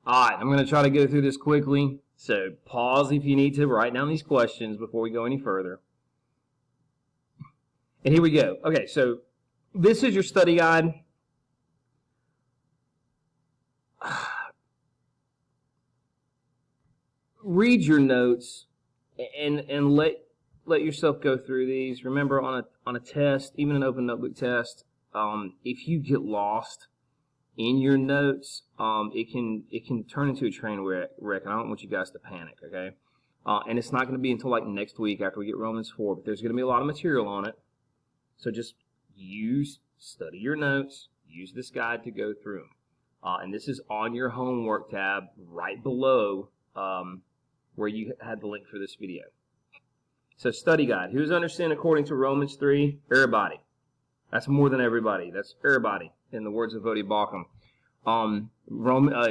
All right, I'm going to try to go through this quickly. So pause if you need to. Write down these questions before we go any further. And here we go. Okay, so this is your study guide. Read your notes and let yourself go through these. Remember, on a test, even an open notebook test, if you get lost in your notes, it can turn into a train wreck. And I don't want you guys to panic, okay? And it's not going to be until like next week after we get Romans 4, but there's going to be a lot of material on it. So just study your notes, use this guide to go through them. And this is on your homework tab right below where you had the link for this video. So study guide. Who's understand according to Romans 3? Everybody. That's more than everybody. That's everybody, in the words of Voddie Baucham.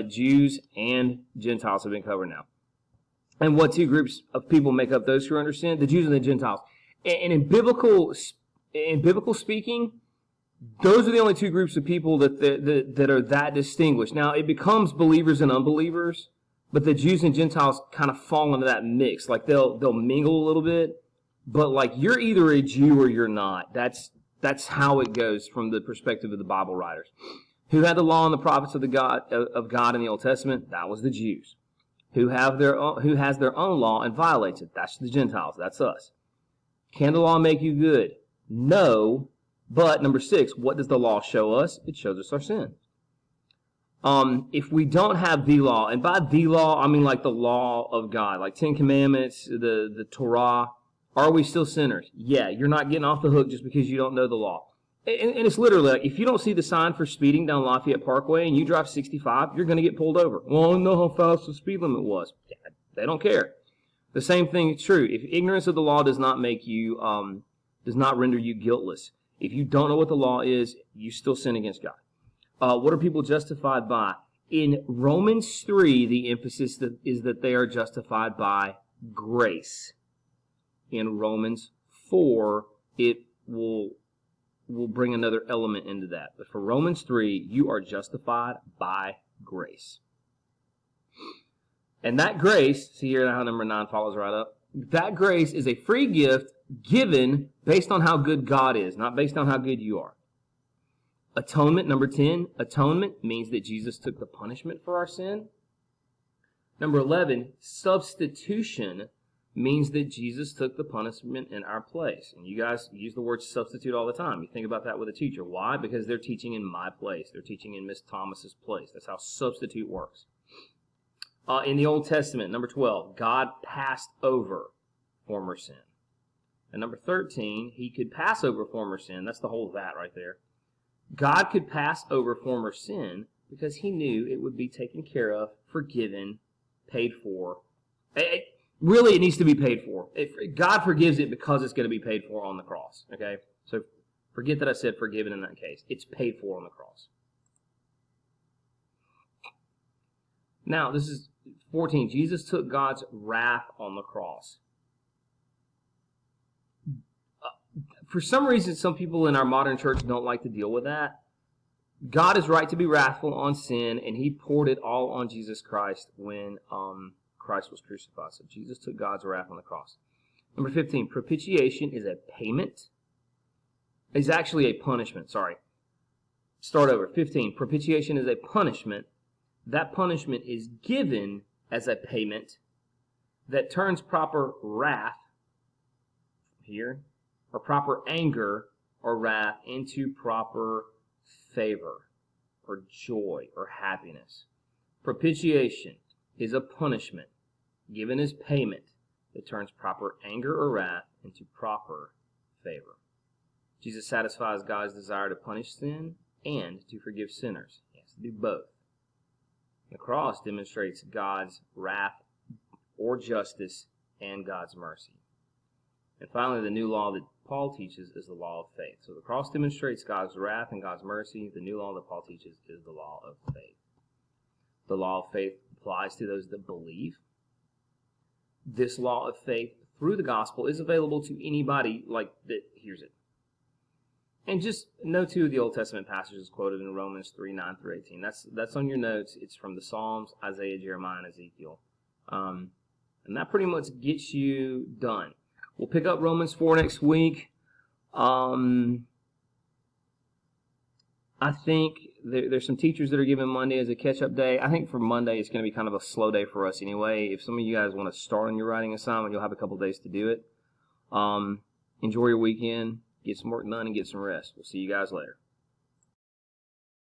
Jews and Gentiles have been covered now. And what two groups of people make up those who understand? The Jews and the Gentiles. And in biblical speaking, those are the only two groups of people that are that distinguished. Now, it becomes believers and unbelievers, but the Jews and Gentiles kind of fall into that mix. Like they'll mingle a little bit, but like you're either a Jew or you're not. That's how it goes from the perspective of the Bible writers. Who had the law and the prophets of God in the Old Testament? That was the Jews. Who has their own law and violates it? That's the Gentiles. That's us. Can the law make you good? No. But number 6, what does the law show us? It shows us our sin. If we don't have the law, and by the law I mean like the law of God, like 10 Commandments, the Torah, are we still sinners? Yeah, you're not getting off the hook just because you don't know the law. And it's literally like, if you don't see the sign for speeding down Lafayette Parkway and you drive 65, you're going to get pulled over. Well, I know how fast the speed limit was. Yeah, they don't care. The same thing is true. If ignorance of the law does not make you, does not render you guiltless. If you don't know what the law is, you still sin against God. What are people justified by? In Romans 3, the emphasis is that they are justified by grace. In Romans 4, it will bring another element into that. But for Romans 3, you are justified by grace. And that grace, see here how number 9 follows right up. That grace is a free gift given based on how good God is, not based on how good you are. Atonement, number 10, atonement means that Jesus took the punishment for our sin. Number 11, substitution means that Jesus took the punishment in our place. And you guys use the word substitute all the time. You think about that with a teacher. Why? Because they're teaching in my place. They're teaching in Miss Thomas's place. That's how substitute works. In the Old Testament, number 12, God passed over former sin. And number 13, he could pass over former sin. That's the whole of that right there. God could pass over former sin because he knew it would be taken care of, forgiven, paid for. Really, it needs to be paid for. God forgives it because it's going to be paid for on the cross. Okay? So forget that I said forgiven in that case. It's paid for on the cross. Now, this is 14. Jesus took God's wrath on the cross. For some reason, some people in our modern church don't like to deal with that. God is right to be wrathful on sin, and he poured it all on Jesus Christ when Christ was crucified. So Jesus took God's wrath on the cross. Number 15, propitiation is a payment. It's actually a punishment, sorry. Start over. 15, propitiation is a punishment. That punishment is given as a payment that turns proper wrath here, or proper anger or wrath into proper favor or joy or happiness. Propitiation is a punishment given as payment that turns proper anger or wrath into proper favor. Jesus satisfies God's desire to punish sin and to forgive sinners. He has to do both. The cross demonstrates God's wrath or justice and God's mercy. And finally, the new law that Paul teaches is the law of faith. So the cross demonstrates God's wrath and God's mercy. The new law that Paul teaches is the law of faith. The law of faith applies to those that believe. This law of faith through the gospel is available to anybody like that hears it. And just know two of the Old Testament passages quoted in Romans 3:9-18. That's on your notes. It's from the Psalms, Isaiah, Jeremiah, and Ezekiel. And that pretty much gets you done. We'll pick up Romans 4 next week. I think there's some teachers that are giving Monday as a catch-up day. I think for Monday, it's going to be kind of a slow day for us anyway. If some of you guys want to start on your writing assignment, you'll have a couple days to do it. Enjoy your weekend. Get some work done and get some rest. We'll see you guys later.